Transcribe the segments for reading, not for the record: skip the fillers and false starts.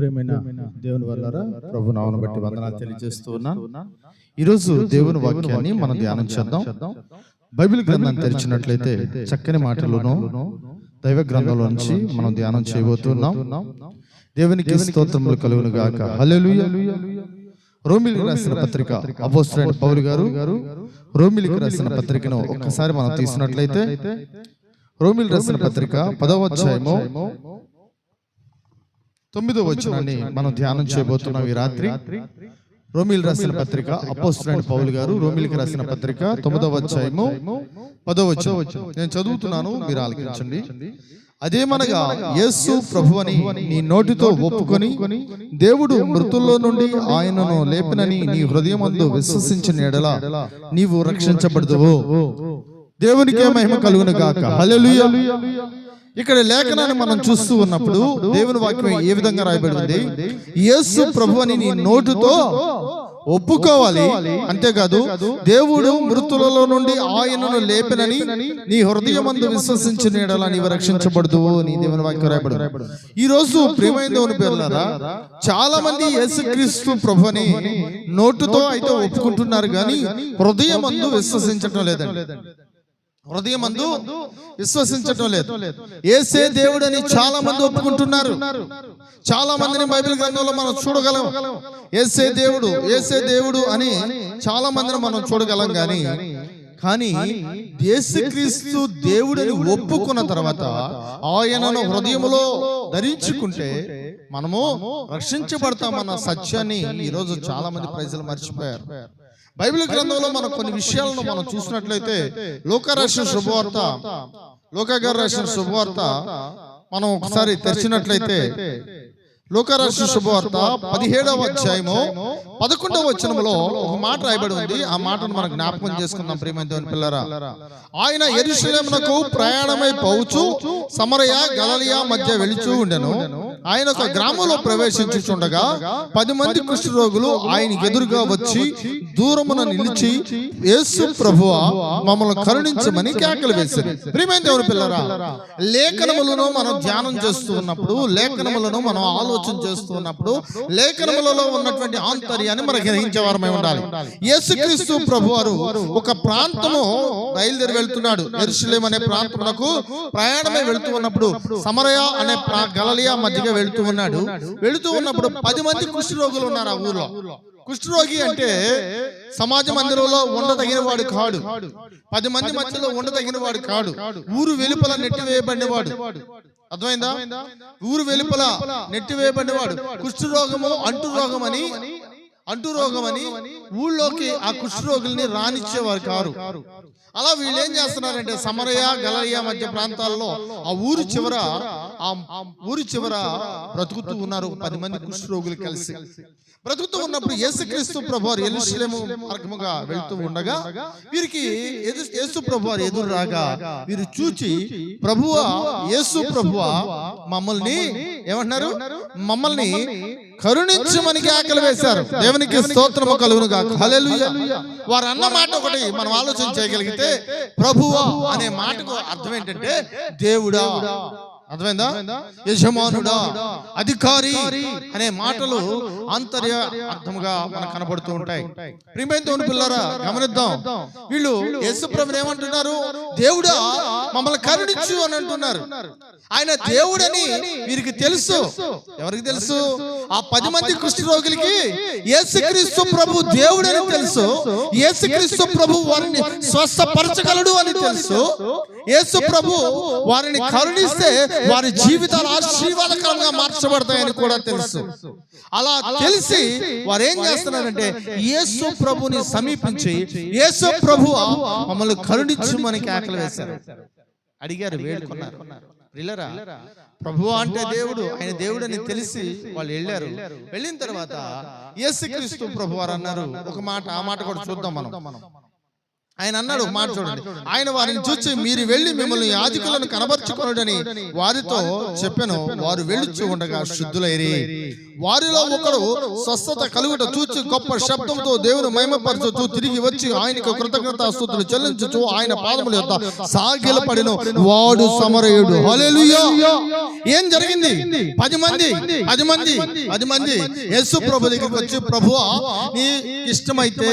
ప్రియమైన దేవుని వల్లరా ప్రభు నామమును బట్టి వందనాలు తెలియజేస్తూ ఉన్నాను. ఈరోజు దేవుని వాక్యాన్ని మనం ధ్యానం చేద్దాం. బైబిల్ గ్రంథాన్ని తెరిచినట్లయితే చక్కని మాటలను దైవ గ్రంథంలో నుంచి మనం ధ్యానం చేయబోతున్నాం. దేవునికి స్తోత్రములు కలుగును గాక. హల్లెలూయా. రోమిలికి రాసిన పత్రిక అపోస్తలుడైన పౌలు గారు రోమిలికి రాసిన పత్రికను ఒక్కసారి మనం తీసినట్లయితే రోమిలి రాసిన పత్రిక 10వ అధ్యాయము 9వ వచనాన్ని మనం ధ్యానం చేయబోతున్నాం ఈ రాత్రి. రోమిలి రాసిన పత్రిక అపోస్తలుడైన పౌలు గారు రోమిలికి రాసిన పత్రిక 9వ అధ్యాయము 10వ వచనం నేను చదువుతున్నాను, మీరు ఆలకించండి. అదేమనగా యేసు ప్రభువని నీ నోటితో ఒప్పుకొని దేవుడు మృతుల్లో నుండి ఆయనను లేపినని నీ హృదయమందు విశ్వసించిన యెడల నీవు రక్షించబడదువు. దేవునికే మహిమ కలుగును గాక. హల్లెలూయా. ఇక్కడ లేఖనాన్ని మనం చూస్తూ ఉన్నప్పుడు దేవుని వాక్యం ఏ విధంగా రాయబడింది? యేసు ప్రభువని నీ నోటితో ఒప్పుకోవాలి, అంతేకాదు దేవుడు మృతులలో నుండి ఆయనను లేపినని నీ హృదయమందు విశ్వసించిన యెడల నీవు రక్షించబడదువు అని దేవుని వాక్యం రాయబడింది. ఈ రోజు ప్రియమైన దేవుని పిల్లలారా, చాలా మంది యేసుక్రీస్తు ప్రభుని నోటుతో అయితే ఒప్పుకుంటున్నారు కానీ హృదయమందు విశ్వసించటం లేదండి. హృదయమందు విశ్వసించటం లేదు. యేసే దేవుడని చాలా మంది ఒప్పుకుంటున్నారు. చాలా మందిని బైబిల్ గ్రంథంలో మనం చూడగలం. యేసే దేవుడు అని చాలా మందిని మనం చూడగలం. కానీ యేసుక్రీస్తు దేవుడిని ఒప్పుకున్న తర్వాత ఆయనను హృదయములో ధరించుకుంటే మనము రక్షించబడతామన్న సత్యాన్ని ఈరోజు చాలా మంది ప్రజలు మర్చిపోయారు. బైబిల్ గ్రంథంలో మనం కొన్ని విషయాలను మనం చూసినట్లయితే లూకా రాసిన శుభవార్త మనం ఒకసారి తెరిచినట్లయితే లూకా రాసిన శుభవార్త 17వ అధ్యాయము 11వ వచనములో ఒక మాట రాయబడి ఉంది. ఆ మాటను మనం జ్ఞాపకం చేసుకుందాం ప్రియమైన దేవుని పిల్లరా. ఆయన యెరూషలేమునకు ప్రయాణమై పోవచ్చు సమరయ గలిలయ మధ్య వెళుచూ ఉండెను. ఆయన ఒక గ్రామంలో ప్రవేశించుచుండగా 10 మంది కుష్ఠరోగులు ఆయన ఎదురుగా వచ్చి దూరమున నిలిచి యేసు ప్రభువా మమ్మల్ని కరుణించమని కేకలు వేశారు. ప్రియమైన దేవుని పిల్లరా, లేఖనములను మనం ధ్యానం చేస్తూ ఉన్నప్పుడు, లేఖనములను మనం ఆలోచన చేస్తూ ఉన్నప్పుడు లేఖనములలో ఉన్నటువంటి ఆంతర్యాన్ని మనం గ్రహించేవారమై ఉండాలి. యేసుక్రీస్తు ప్రభువారు ఒక ప్రాంతము బయలుదేరి వెళ్తున్నాడు. యెరూషలేము అనే ప్రాంతమునకు ప్రయాణమై వెళుతూ ఉన్నప్పుడు సమరయ అనే గలిలయ మధ్యగా వెళుతూ ఉన్నప్పుడు 10 మంది కుష్ఠరోగులు ఉన్నారు ఆ ఊర్లో. కుష్ఠరోగి అంటే సమాజ మందిరంలో ఉండదగిన వాడు కాడు, 10 మంది మధ్యలో ఉండదగిన వాడు కాడు, ఊరు వెలుపల నెట్టివేయబడినవాడు. అర్థమైందా? ఊరు వెలుపల నెట్టివేయబడినవాడు. కుష్ఠరోగము అంటురోగమని ఊళ్ళోకి ఆ కుష్ఠరోగుల్ని రానిచ్చేవారు కారు. అలా వీళ్ళు ఏం చేస్తున్నారంటే సమరయ గలిలయ మధ్య ప్రాంతాల్లో ఆ ఊరు చివర బ్రతుకుతూ ఉన్నారు 10 మంది కుష్ఠరోగులు కలిసి. బ్రతుకుతూ ఉన్నప్పుడు యేసుక్రీస్తు ప్రభువారు యెరూషలేము మార్గముగా వెళ్తూ ఉండగా వీరికి యేసు ప్రభువారు ఎదురు రాగా వీరు చూచి యేసు ప్రభువా మమ్మల్ని ఏమంటున్నారు? మమ్మల్ని కరుణించమని కేకలు వేశారు. దేవునికి స్తోత్రము కలుగును గాక. హల్లెలూయా. వారు అన్న మాట ఒకటి మనం ఆలోచన చేయగలిగితే, ప్రభువా అనే మాటకు అర్థం ఏంటంటే దేవుడా, అర్థమైందా? యజమానుడా, అధికారి అనే మాటలు ఆంతర్య అర్థముగా మనకు కనబడుతూ ఉంటాయి. ప్రియమైన దేవుని పిల్లరా, గమనిద్దాం. వీళ్ళు యేసు ప్రభువుని ఏమంటున్నారు? దేవుడా మమ్మల్ని కరుణించు అని అంటున్నారు. ఆయన దేవుడని వీరికి తెలుసు. ఎవరికి తెలుసు? ఆ 10 మంది కుష్ఠరోగులకి యేసుక్రీస్తు ప్రభు దేవుడని తెలుసు. యేసుక్రీస్తు ప్రభు వారిని స్వస్థపరచగలడు అని తెలుసు. యేసు ప్రభు వారిని కరుణిస్తే వారి జీవితాలు ఆశీర్వాదకరంగా మార్చబడతాయని కూడా తెలుసు. అలా తెలిసి వారు ఏం చేస్తున్నారంటే యేసు ప్రభుని సమీపించి యేసు ప్రభువా మమ్మల్ని కరుణించుమని కేకలు వేశారు, అడిగారు, వేడుకున్నారు. ప్రియులారా, ప్రభువా అంటే దేవుడు, ఆయన దేవుడు అని తెలిసి వాళ్ళు వెళ్ళారు. వెళ్ళిన తర్వాత యేసుక్రీస్తు ప్రభువారు అన్నారు ఒక మాట. ఆ మాట కూడా చూద్దాం మనం. ఆయన అన్నాడు, మాట చూడండి, ఆయన వారిని చూచి మీరు వెళ్ళి మిమ్మల్ని యాజకులను కనబరుచుకొనుడని వారితో చెప్పెను. వారు వెళ్ళుచూ ఉండగా శుద్ధులైరి. వారిలో ఒకడు స్వస్థత కలుగుట చూచి గొప్ప శబ్దంతో దేవుని మహిమపరచుచు తిరిగి వచ్చి ఆయనకు కృతజ్ఞతాస్తుతులు చెల్లించుచు ఆయన పాదముల యొద్ద సాగిలపడెను. వాడు సమరయుడు. హల్లెలూయా. ఏం జరిగింది? 10 మంది యేసు ప్రభు దగ్గరికి వచ్చి, ప్రభువా నీ ఇష్టమైతే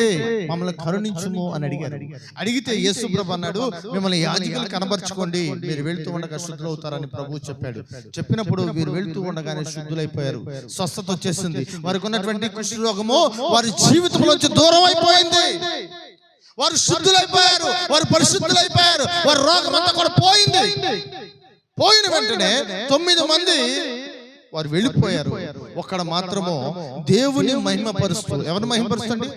మమ్మల్ని కరుణించుము అని అడిగారు. అడిగితే యేసు ప్రభు అన్నాడు, మిమ్మల్ని యాజకులు కనబరుచుకోండి, మీరు వెళ్తూ ఉండగా శుద్ధులవుతారని ప్రభు చెప్పాడు. చెప్పినప్పుడు వీరు వెళ్తూ ఉండగానే శుద్ధులైపోయారు. స్వస్థత వచ్చేసింది. వారికి ఉన్నటువంటి కుష్ఠరోగము వారి జీవితంలోంచి దూరం అయిపోయింది. వారు శుద్ధులైపోయారు, వారు పరిశుద్ధులైపోయారు, వారి రోగం అంతా కూడా పోయింది. పోయిన వెంటనే 9 మంది వారు వెళ్ళిపోయారు. ఒక్కడ మాత్రము దేవుని మహిమపరుస్తూ, ఎవరిని మహిమపరుస్తుంది?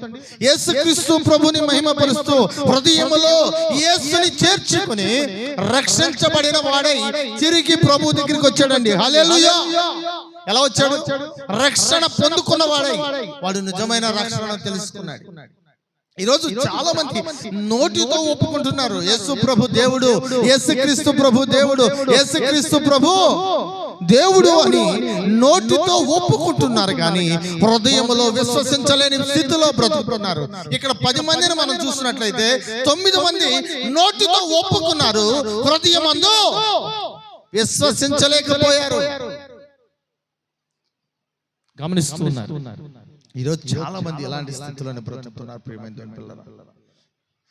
యేసుక్రీస్తు ప్రభుని మహిమపరుస్తూ హృదయములో యేసుని చేర్చుకుని రక్షించబడిన వాడై తిరిగి ప్రభు దగ్గరికి వచ్చాడండి. హల్లెలూయా. ఎలా వచ్చాడు? రక్షణ పొందుకున్న వాడై వాడు నిజమైన రక్షణ తెలుసుకున్నాడు. ఈరోజు చాలా మంది నోటితో ఒప్పుకుంటున్నారు యేసు ప్రభు దేవుడు, యేసుక్రీస్తు ప్రభు దేవుడు, యేసుక్రీస్తు ప్రభు దేవుడు అని నోటితో ఒప్పుకుంటున్నారు, కానీ హృదయంలో విశ్వసించలేని స్థితిలో బ్రతుకుతున్నారు. ఇక్కడ 10 మందిని మనం చూసినట్లయితే 9 మంది నోటితో ఒప్పుకున్నారు, హృదయమందు విశ్వసించలేకపోయారు. గమనిస్తున్నారు. ఈరోజు చాలా మంది ఎలాంటి స్థితిలోనే బ్రతుకుతున్నారు ప్రియమైన దేవుని పిల్లలారా.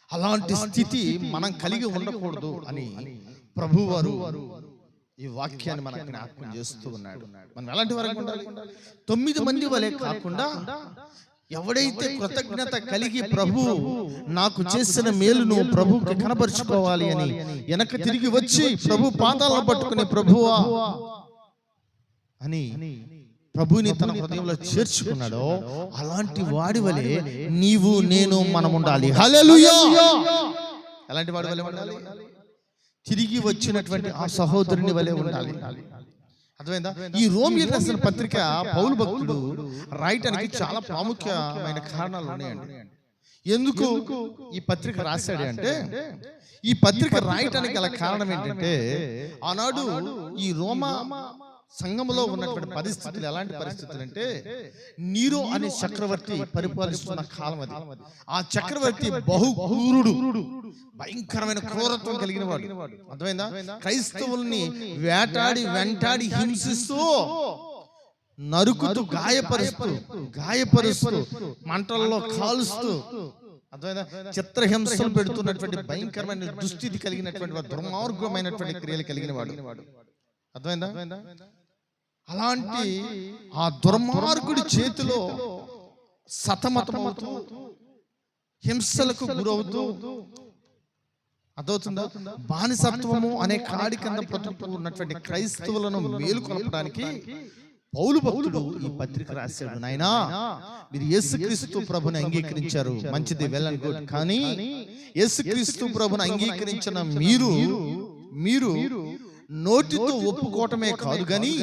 అలాంటి స్థితి మనం కలిగి ఉండకూడదు అని ప్రభువారు ఈ వాక్యాన్ని మనకు జ్ఞాపకం చేస్తూ ఉన్నాడు. మనం ఎలాంటి వరకు ఉండాలి? 9 మంది వలె కాకుండా ఎవడైతే కృతజ్ఞత కలిగి ప్రభు నాకు చేసిన మేలును ప్రభువుకి కనబరుచుకోవాలి అని వెనక తిరిగి వచ్చి ప్రభు పాదాలను పట్టుకుని ప్రభువా అని ప్రభుని తన హృదయంలో చేర్చుకున్నాడో అలాంటి వాడి వలె నీవు నేను మనం ఉండాలి. హల్లెలూయా. ఎలాంటి వాడి వలె ఉండాలి? తిరిగి వచ్చినటువంటి ఆ సహోదరుని వలె ఉండాలి. అర్థమైందా? ఈ రోమీయులకు రాసిన పత్రిక పౌలు భక్తుడు రాయటానికి చాలా ప్రాముఖ్యమైన కారణాలు ఉన్నాయండి. ఎందుకు ఈ పత్రిక రాశాడు అంటే, ఈ పత్రిక రాయటానికి గల కారణం ఏంటంటే, ఆనాడు ఈ రోమా సంఘములో ఉన్నటువంటి పరిస్థితులు ఎలాంటి పరిస్థితులు అంటే, నీరో అనే చక్రవర్తి పరిపాలిస్తున్న కాలం అది. ఆ చక్రవర్తి బహుక్రూరుడు, భయంకరమైన క్రూరత్వం కలిగిన వాడు. అర్థమైందా? క్రైస్తవుల్ని వెంటాడి హింసిస్తూ, నరుకుతూ, గాయపరుస్తూ మంటల్లో కాలుస్తూ, అర్థమైందా, చిత్రహింసలు పెడుతున్నటువంటి భయంకరమైన దుస్థితి కలిగినటువంటి వాడు, దుర్మార్గమైనటువంటి క్రియలు కలిగిన వాడు. అర్థమైందా? అలాంటి ఆ దుర్మార్గుడి చేతిలో సతమతమవుతూ, హింసలకు గురవుతూ, అదవుతుందా, బానిసత్వము అనే కాడి కింద బ్రతుకుతూ ఉన్నటువంటి క్రైస్తవులను మేలుకొల్పడానికి పౌలు భక్తుడు ఈ పత్రిక రాశాడు. నాయనా, మీరు యేసుక్రీస్తు ప్రభుని అంగీకరించారు, మంచిది, వెల్ అండ్ గుడ్. కానీ యేసుక్రీస్తు ప్రభుని అంగీకరించిన మీరు నోటితో ఒప్పుకోవటమే కాదు గాని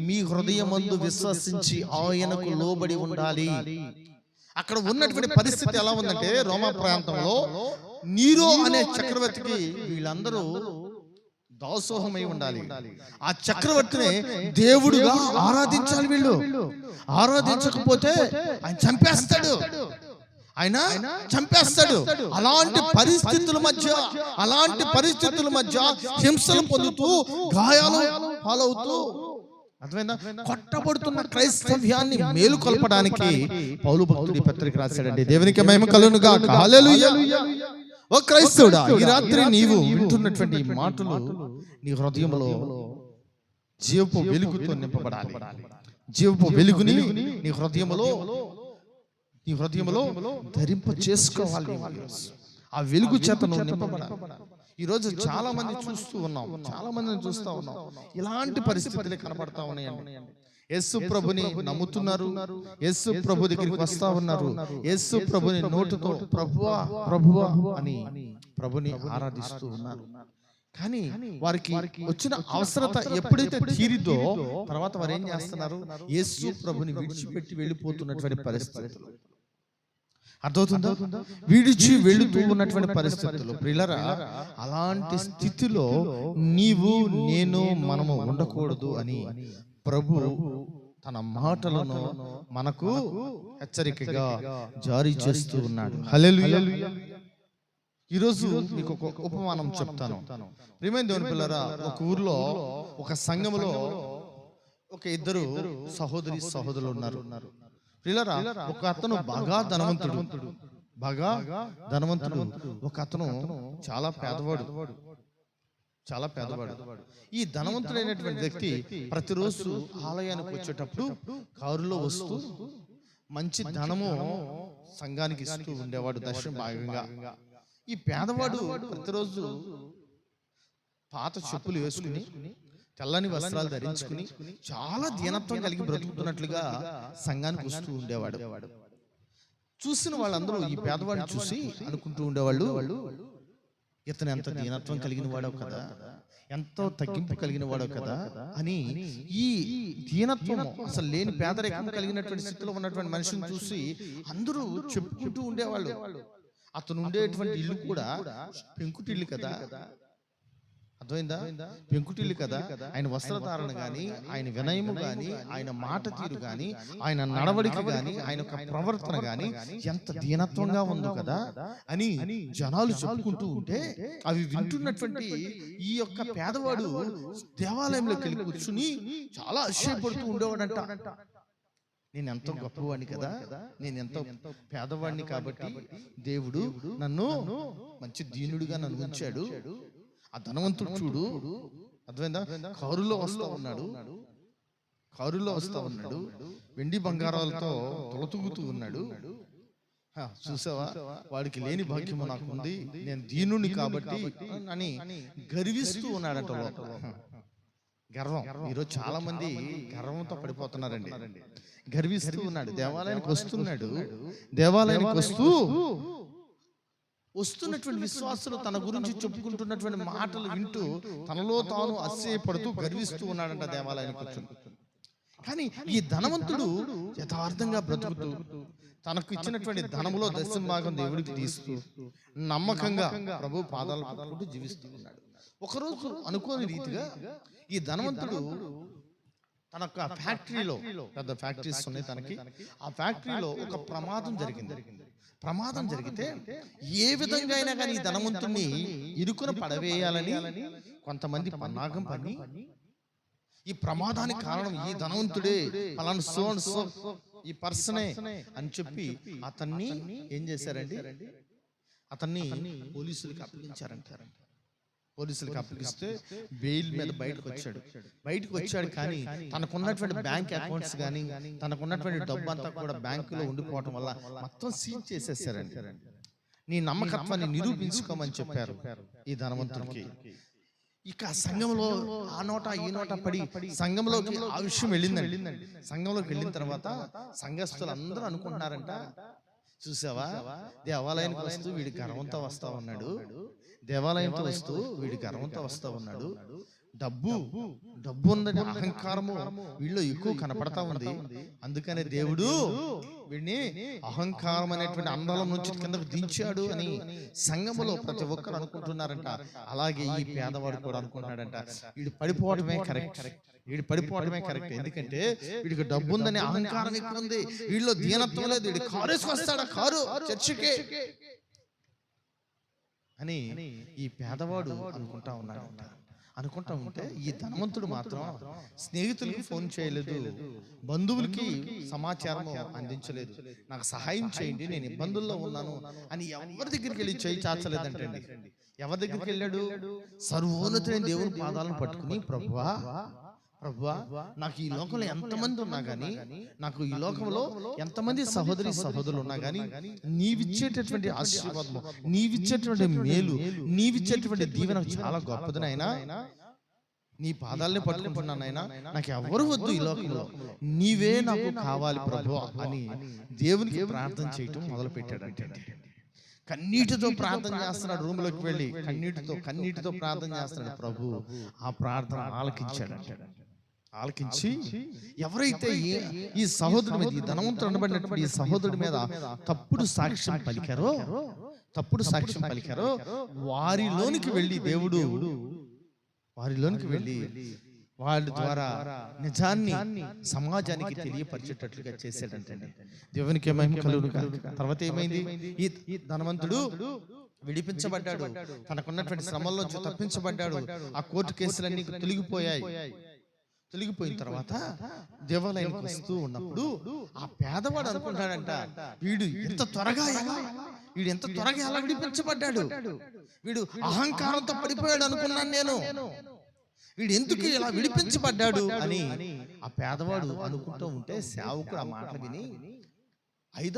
మీ హృదయమందు విశ్వసించి ఆయనకు లోబడి ఉండాలి. అక్కడ ఉన్నటువంటి పరిస్థితి ఎలా ఉందంటే, రోమా ప్రాంతంలో నీరో అనే చక్రవర్తికి వీళ్ళందరూ దాసోహమై ఉండాలి. ఆ చక్రవర్తిని దేవుడుగా ఆరాధించాలి. వీళ్ళు ఆరాధించకపోతే ఆయన చంపేస్తాడు. అలాంటి పరిస్థితుల మధ్య హింసలు పొందుతూ, గాయాలు పాలవుతూ, అర్థమైందా, కొట్టబడుతున్న క్రైస్తవ్యాన్ని మేలుకొల్పడానికి పౌలు భక్తుడి పత్రిక రాశాడండి. దేవునికి మహిమ కలుగును గాక. హల్లెలూయా. ఓ క్రైస్తవుడా, ఈ రాత్రి నీవు వింటున్నటువంటి మాటలు నీ హృదయంలో జీవపు వెలుగుతో నింపబడాలి. జీవపు వెలుగుని నీ హృదయంలో ధరింప చేసుకోవాలి. ఆ వెలుగు చేత నువ్వు నింపబడాలి. ఈరోజు చాలా మంది చూస్తూ ఉన్నాం, ఇలాంటి పరిస్థితులు కనబడతా ఉన్నాయండి. యేసు ప్రభుని నమ్ముతున్నారు, యేసు ప్రభు దగ్గరికి వస్తా ఉన్నారు, యేసు ప్రభుని నోటుతో ప్రభువా అని ప్రభుని ఆరాధిస్తూ ఉన్నారు. కానీ వారికి వచ్చిన అవసరత ఎప్పుడైతే తీరిదో తర్వాత వారు ఏం చేస్తున్నారు? యేసు ప్రభుని విడిచిపెట్టి వెళ్ళిపోతున్నటువంటి పరిస్థితులు. అర్థమవుతుందా? విడిచి వెళుతూ ఉన్నటువంటి పరిస్థితుల్లో ప్రియులారా, అలాంటి స్థితిలో నీవు నేను మనము ఉండకూడదు అని ప్రభు తన మాటలను మనకు హెచ్చరికగా జారీ చేస్తూ ఉన్నాడు. హల్లెలూయా. ఈరోజు మీకు ఒక ఉపమానం చెప్తాను. ప్రియమైన దేవుని పిల్లరా, ఒక ఊర్లో ఒక సంఘములో ఒక ఇద్దరు సహోదరులు ఉన్నారు. ప్రియులారా, ఒక అతను బాగా ధనవంతుడు, ఒక అతను చాలా పేదవాడు. ఈ ధనవంతుడైనటువంటి వ్యక్తి ప్రతిరోజు ఆలయానికి వచ్చేటప్పుడు కారులో వస్తూ మంచి ధనము సంఘానికి ఇస్తూ ఉండేవాడు దర్శన భాగంగా. ఈ పేదవాడు ప్రతిరోజు పాత చెప్పులు వేసుకుని తెల్లని వస్త్రాలు ధరించుకుని చాలా దీనత్వం కలిగి బ్రతుకుతున్నట్లుగా సంఘానికి వస్తూ ఉండేవాడు. చూసిన వాళ్ళందరూ ఈ పేదవాడిని చూసి అనుకుంటూ ఉండేవాళ్ళు, ఇతను ఎంత దీనత్వం కలిగిన వాడో కదా, ఎంతో తగ్గింపు కలిగిన వాడో కదా అని. ఈ దీనత్వం అసలు లేని పేదరికం కలిగినటువంటి స్థితిలో ఉన్నటువంటి మనిషిని చూసి అందరూ చెప్పుకుంటూ ఉండేవాళ్ళు. అతను ఉండేటువంటి ఇల్లు కూడా పెంకుటిల్లు కదా, అర్థమైందా? పెంకుటిల్లు కదా. ఆయన వస్త్రధారణ గాని, ఆయన వినయము గాని, ఆయన మాట తీరు గాని, ఆయన నడవడిక గాని, ఆయన యొక్క ప్రవర్తన గాని ఎంత దీనత్వంగా ఉందో కదా అని జనాలు చెప్పుకుంటూ ఉంటే అవి వింటున్నటువంటి ఈ యొక్క పేదవాడు దేవాలయంలోకి వెళ్ళి కూర్చుని చాలా అతిశయపడుతూ ఉండేవాడంట. నేను ఎంతో గొప్పవాడిని కదా, నేను ఎంతో పేదవాడిని కాబట్టి దేవుడు నన్ను మంచి దీనుడిగా నన్ను ఉంచాడు. ఆ ధనవంతుడు చూడు, అర్థమైందా, కారులో వస్తా ఉన్నాడు, వెండి బంగారాలతో తొలతూగుతూ ఉన్నాడు. చూసావా, వాడికి లేని భాగ్యము నాకు ఉంది, నేను దీనుని కాబట్టి అని గర్విస్తూ ఉన్నాడట లోపల. గర్వం. ఈరోజు చాలా మంది గర్వంతో పడిపోతున్నారండి. గర్విస్తూ ఉన్నాడు. దేవాలయానికి వస్తున్నటువంటి విశ్వాసులు తన గురించి చెప్పుకుంటున్నటువంటి మాటలు వింటూ తనలో తాను అసహ్యపడుతూ గర్విస్తూ ఉన్నాడంట దేవాలయానికి వచ్చి. కానీ ఈ ధనవంతుడు యథార్థంగా బ్రతుకుతూ తనకు ఇచ్చినటువంటి ధనములో దశమ భాగం దేవుడికి తీస్తూ నమ్మకంగా ప్రభు పాదాలు పట్టుకుంటూ జీవిస్తూ ఉన్నాడు. ఒకరోజు అనుకోని రీతిగా ఈ ధనవంతుడు తన ఫ్యాక్టరీలో, పెద్ద ఫ్యాక్టరీస్ ఉన్నాయి తనకి, ఆ ఫ్యాక్టరీలో ఒక ప్రమాదం జరిగితే ఏ విధంగా అయినా కానీ ఈ ధనవంతుడిని ఇరుకున పడవేయాలని కొంతమంది పన్నాగం పని, ఈ ప్రమాదానికి కారణం ఈ ధనవంతుడే, పలానా సో ఈ పర్సనే అని చెప్పి అతన్ని ఏం చేశారండి, అతన్ని పోలీసులకి అప్పగిస్తే బెయిల్ మీద బయటకు వచ్చాడు. కానీ తనకున్నటువంటి బ్యాంక్ అకౌంట్స్ కానీ, తనకున్నటువంటి డబ్బు అంతా కూడా బ్యాంకులో ఉండిపోవటం వల్ల మొత్తం సీజ్ చేసేసారండి. నీ నమ్మకత్వాన్ని నిరూపించుకోమని చెప్పారు ఈ ధనవంతుడికి. ఇక సంఘంలో ఆ నోట ఈ నోట పడి సంఘంలోకి ఆ విషయం వెళ్ళిందండి. సంఘంలోకి వెళ్ళిన తర్వాత సంఘస్థులు అందరూ అనుకుంటున్నారంట, చూసావా, దేవాలయానికి వస్తూ వీడి గర్వంతో వస్తా ఉన్నాడు, దేవాలయంతో వస్తూ వీడి గర్వంతో వస్తా ఉన్నాడు, డబ్బు ఉందని అహంకారము వీళ్ళు ఎక్కువ కనపడతా ఉంది, అందుకనే దేవుడు వీడిని అహంకారం అనేటువంటి అందలం నుంచి కిందకు దించాడు అని సంఘములో ప్రతి ఒక్కరు అనుకుంటున్నారంట. అలాగే ఈ పేదవాడు కూడా అనుకుంటున్నాడంట, వీడు పడిపోవడమే కరెక్ట్, ఎందుకంటే వీడికి డబ్బు ఉందని అహంకారం ఎక్కువ ఉంది, వీళ్ళు దీనత్వం లేదు, వీడు కారేసుకొస్తాడా కారు చర్చికే అని ఈ పేదవాడు అనుకుంటా ఉంటే ఈ ధనవంతుడు మాత్రం స్నేహితులకి ఫోన్ చేయలేదు, బంధువులకి సమాచారం అందించలేదు, నాకు సహాయం చేయండి నేను ఇబ్బందుల్లో ఉన్నాను అని ఎవరి దగ్గరికి వెళ్ళి చేయి చాచలేదంటండి. ఎవరి దగ్గరికి వెళ్ళాడు? సర్వోన్నతుడైన దేవుని పాదాలను పట్టుకుని, ప్రభువా నాకు ఈ లోకంలో ఎంతమంది ఉన్నా గానీ, నాకు ఈ లోకంలో ఎంతమంది సహోదరులు ఉన్నా గానీ, నీవిచ్చేటటువంటి ఆశీర్వాదము, నీవిచ్చేటువంటి మేలు, నీవిచ్చేటువంటి దీవెన చాలా గొప్పదినైనా, నీ పాదాలని పట్టుకుంటున్నానైనా, నాకు ఎవరు వద్దు ఈ లోకంలో, నీవే నాకు కావాలి ప్రభు అని దేవునికి ప్రార్థన చేయటం మొదలు పెట్టాడంటే. కన్నీటితో ప్రార్థన చేస్తున్నాడు, రూమ్లోకి వెళ్ళి కన్నీటితో ప్రార్థన చేస్తున్నాడు. ప్రభు ఆ ప్రార్థన ఆలకించాడు. ఆలకించి ఎవరైతే ఈ సహోదరుడి మీద, ఈ ధనవంతుడు అనబడినటువంటి ఈ సహోదరుడి మీద తప్పుడు సాక్ష్యం పలికారో వారిలోనికి వెళ్ళి దేవుడు వాళ్ళ ద్వారా నిజాన్ని సమాజానికి తెలియపరిచేటట్లుగా చేశాడంటండి. దేవునికి మహిమ కలుగును గాక. తర్వాత ఏమైంది? ఈ ధనవంతుడు విడిపించబడ్డాడు, తనకున్నటువంటి శ్రమల్లోంచి తప్పించబడ్డాడు. ఆ కోర్టు కేసులన్నీ తొలగిపోయిన తర్వాత దేవాలయానికి వస్తూ ఉన్నప్పుడు ఆ పేదవాడు అనుకుంటాడంట, వీడు ఎంత త్వరగా ఎలా విడిపించబడ్డాడు, వీడు అహంకారంతో పడిపోయాడు అనుకున్నాను నేను, వీడు ఎందుకు ఇలా విడిపించబడ్డాడు అని ఆ పేదవాడు అనుకుంటూ ఉంటే సేవకుడు ఆ మాట విని 5వ